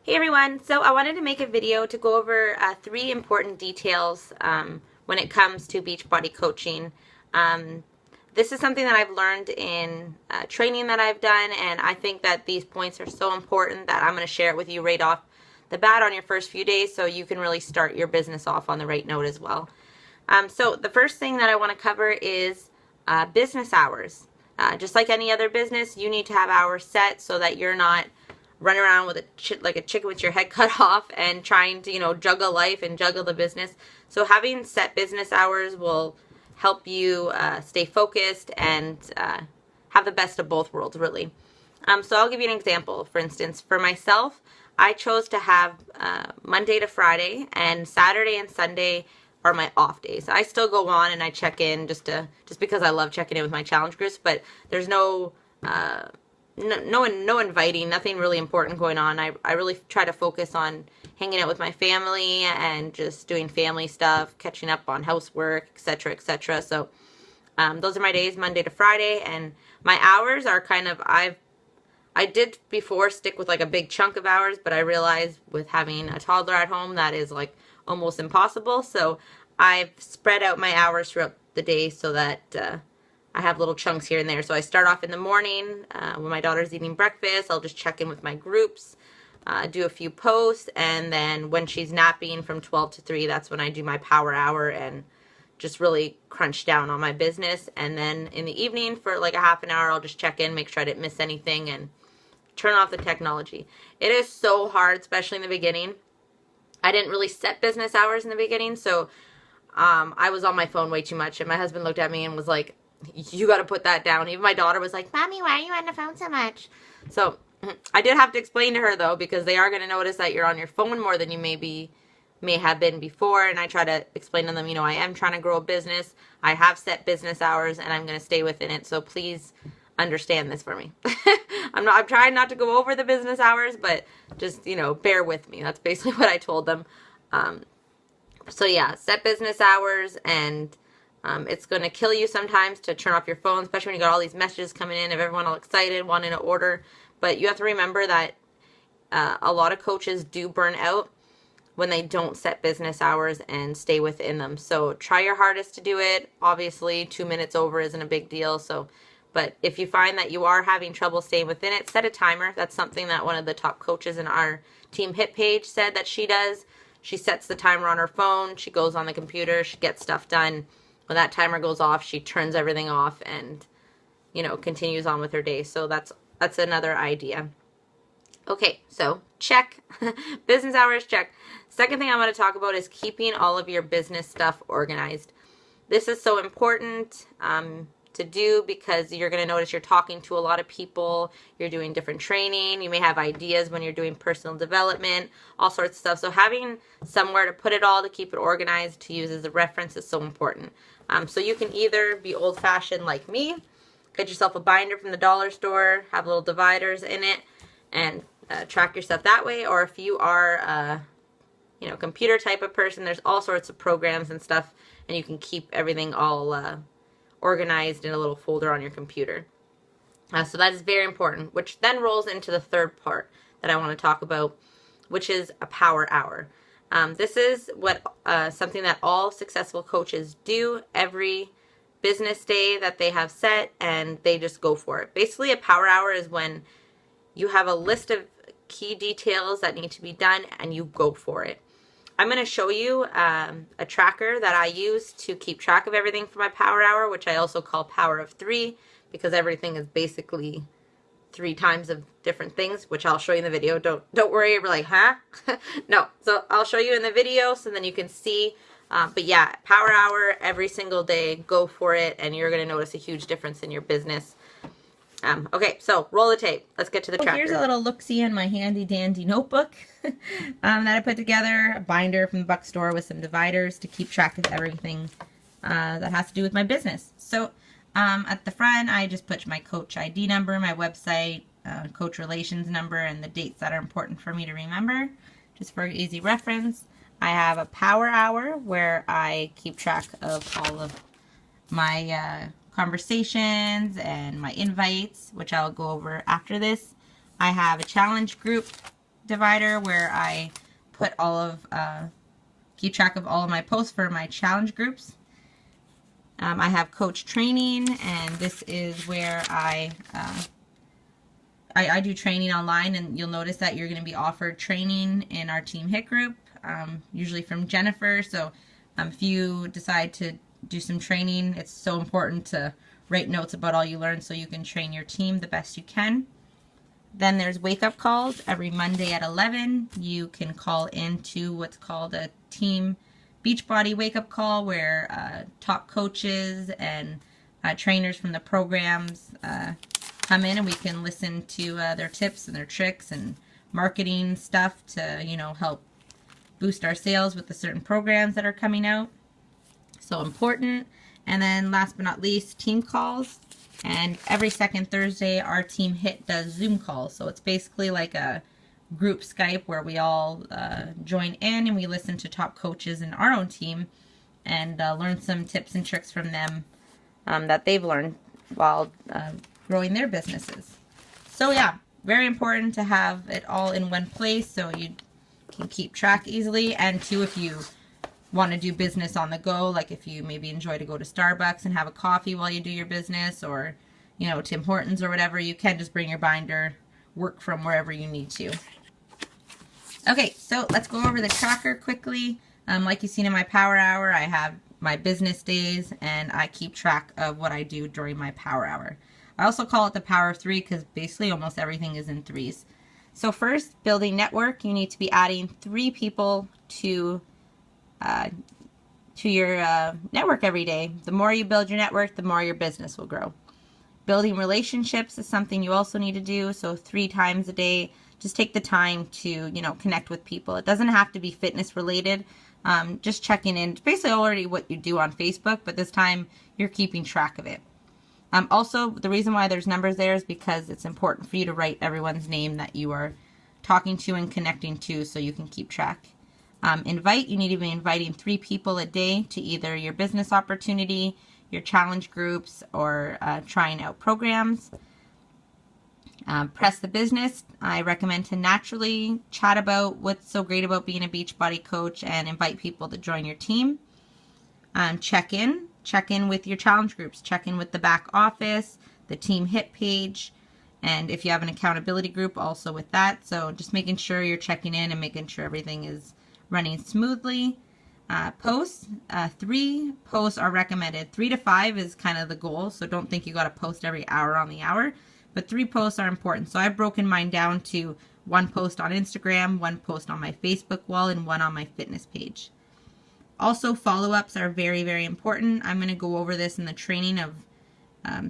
Hey everyone, so I wanted to make a video to go over 3 important details when it comes to Beachbody coaching. This is something that I've learned in training that I've done, and I think that these points are so important that I'm going to share it with you right off the bat on your first few days so you can really start your business off on the right note as well. So the first thing that I want to cover is business hours. Just like any other business, you need to have hours set so that you're not run around with like a chicken with your head cut off and trying to, juggle life and juggle the business. So having set business hours will help you stay focused and have the best of both worlds, really. So I'll give you an example. For instance, for myself, I chose to have Monday to Friday, and Saturday and Sunday are my off days. I still go on and I check in just because I love checking in with my challenge groups, but there's no inviting, nothing really important going on. I really try to focus on hanging out with my family and just doing family stuff, catching up on housework, etc., etc. So those are my days, Monday to Friday, and my hours are kind of, I did before stick with like a big chunk of hours, but I realized with having a toddler at home that is like almost impossible. So I've spread out my hours throughout the day so that I have little chunks here and there. So I start off in the morning when my daughter's eating breakfast. I'll just check in with my groups, do a few posts, and then when she's napping from 12 to 3, that's when I do my power hour and just really crunch down on my business. And then in the evening for like a half an hour, I'll just check in, make sure I didn't miss anything, and turn off the technology. It is so hard, especially in the beginning. I didn't really set business hours in the beginning, so I was on my phone way too much, and my husband looked at me and was like, you got to put that down. Even my daughter was like, Mommy, why are you on the phone so much? So I did have to explain to her, though, because they are going to notice that you're on your phone more than you may have been before. And I try to explain to them, I am trying to grow a business. I have set business hours, and I'm going to stay within it. So please understand this for me. I'm trying not to go over the business hours, but just, bear with me. That's basically what I told them. So yeah, set business hours, and it's going to kill you sometimes to turn off your phone, especially when you got all these messages coming in of everyone all excited, wanting to order. But you have to remember that a lot of coaches do burn out when they don't set business hours and stay within them. So try your hardest to do it. Obviously, 2 minutes over isn't a big deal. But if you find that you are having trouble staying within it, set a timer. That's something that one of the top coaches in our Team Hit page said that she does. She sets the timer on her phone. She goes on the computer. She gets stuff done. When that timer goes off, she turns everything off and, continues on with her day. So that's another idea. Okay, so check. Business hours, check. Second thing I want to talk about is keeping all of your business stuff organized. This is so important to do because you're going to notice you're talking to a lot of people. You're doing different training. You may have ideas when you're doing personal development, all sorts of stuff. So having somewhere to put it all, to keep it organized, to use as a reference is so important. So you can either be old-fashioned like me, get yourself a binder from the dollar store, have little dividers in it, and track your stuff that way. Or if you are a computer type of person, there's all sorts of programs and stuff, and you can keep everything all organized in a little folder on your computer. So that is very important, which then rolls into the third part that I want to talk about, which is a power hour. This is something that all successful coaches do every business day that they have set, and they just go for it. Basically, a power hour is when you have a list of key details that need to be done, and you go for it. I'm going to show you a tracker that I use to keep track of everything for my power hour, which I also call Power of 3, because everything is basically 3 times of different things, which I'll show you in the video. Don't worry, you're like, huh? No. So I'll show you in the video so then you can see. But yeah, power hour every single day. Go for it, and you're going to notice a huge difference in your business. Okay, so roll the tape. Let's get to the tracker. Here's a little look-see in my handy-dandy notebook that I put together. A binder from the Buck store with some dividers to keep track of everything that has to do with my business. So at the front, I just put my coach ID number, my website, coach relations number, and the dates that are important for me to remember, just for easy reference. I have a power hour where I keep track of all of my conversations and my invites, which I'll go over after this. I have a challenge group divider where I put all of, keep track of all of my posts for my challenge groups. I have coach training, and this is where I do training online, and you'll notice that you're going to be offered training in our Team HIT group, usually from Jennifer. So if you decide to do some training, it's so important to write notes about all you learned so you can train your team the best you can. Then there's wake-up calls. Every Monday at 11, you can call into what's called a Team Beachbody wake-up call, where top coaches and trainers from the programs come in, and we can listen to their tips and their tricks and marketing stuff to, you know, help boost our sales with the certain programs that are coming out. So important. And then last but not least, team calls. And every second Thursday, our Team HIT does Zoom calls. So it's basically like a group Skype where we all join in and we listen to top coaches in our own team and learn some tips and tricks from them that they've learned while growing their businesses. So yeah, very important to have it all in one place so you can keep track easily. And too, if you want to do business on the go, like if you maybe enjoy to go to Starbucks and have a coffee while you do your business, or, you know, Tim Hortons or whatever, you can just bring your binder, work from wherever you need to. Okay, so let's go over the tracker quickly. Like you've seen in my power hour, I have my business days, and I keep track of what I do during my power hour. I also call it the power of 3 because basically almost everything is in threes. So first, building network, you need to be adding 3 people to your network every day. The more you build your network, the more your business will grow. Building relationships is something you also need to do. So 3 times a day, just take the time to, you know, connect with people. It doesn't have to be fitness related. Just checking in. It's basically already what you do on Facebook, but this time you're keeping track of it. Also, the reason why there's numbers there is because it's important for you to write everyone's name that you are talking to and connecting to so you can keep track. Invite, you need to be inviting 3 people a day to either your business opportunity, your challenge groups, or trying out programs. Press the business. I recommend to naturally chat about what's so great about being a Beachbody coach and invite people to join your team. Check in with your challenge groups. Check in with the back office, the Team HIT page, and if you have an accountability group, also with that. So just making sure you're checking in and making sure everything is running smoothly. Posts, 3 posts are recommended. 3 to 5 is kind of the goal, so don't think you got to post every hour on the hour, but 3 posts are important. So I've broken mine down to 1 post on Instagram, 1 post on my Facebook wall, and 1 on my fitness page. Also, follow-ups are very, very important. I'm going to go over this in the training of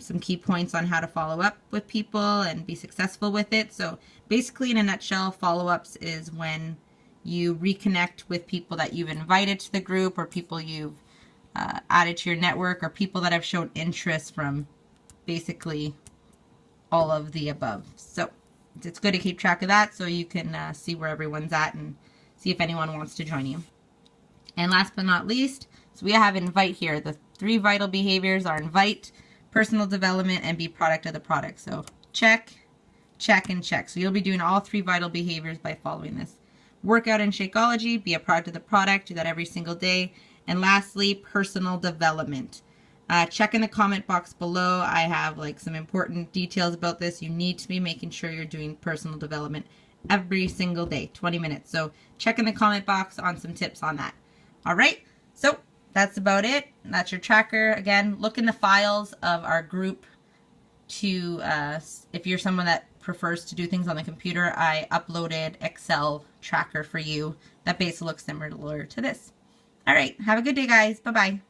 some key points on how to follow up with people and be successful with it. So basically, in a nutshell, follow-ups is when you reconnect with people that you've invited to the group, or people you've added to your network, or people that have shown interest from basically all of the above. So it's good to keep track of that so you can see where everyone's at and see if anyone wants to join you. And last but not least, so we have invite here. The 3 vital behaviors are invite, personal development, and be product of the product. So check, check, and check. So you'll be doing all 3 vital behaviors by following this. Workout and Shakeology, be a product of the product, do that every single day. And lastly, personal development. Check in the comment box below. I have like some important details about this. You need to be making sure you're doing personal development every single day, 20 minutes. So check in the comment box on some tips on that. All right, so that's about it. That's your tracker. Again, look in the files of our group to, if you're someone that prefers to do things on the computer, I uploaded Excel tracker for you that basically looks similar to this. All right, have a good day, guys. Bye-bye.